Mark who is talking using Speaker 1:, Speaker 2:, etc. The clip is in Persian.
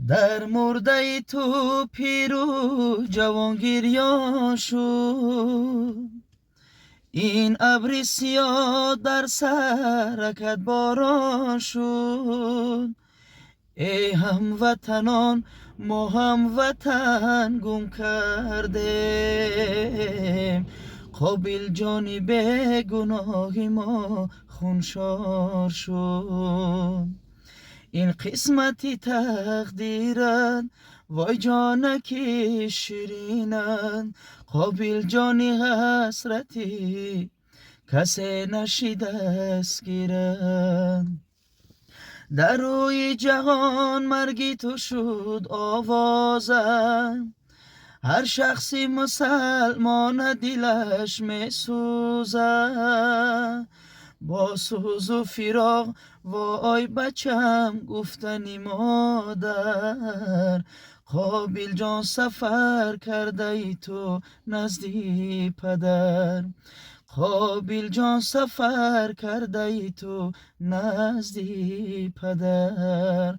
Speaker 1: در مرده تو پیرو جوان گریان شد. این ابر سیاه در سرکت باران شد. ای هموطنان ما هموطن گم کرده، قابل جانی به گناه ما خونشار شد. این قسمتی تقدیرند وای جانکی شیرینند، قابل جانی حسرتی کسی نشی دست گیرند. در روی جهان مرگی تو شد آوازم، هر شخصی مسلمان دلش می سوزد. با سوز و فراق وای بچم گفتنی مادر، قابل جان سفر کرده ای تو نزدی پدر. قابل جان سفر کرده ای تو نزدی پدر.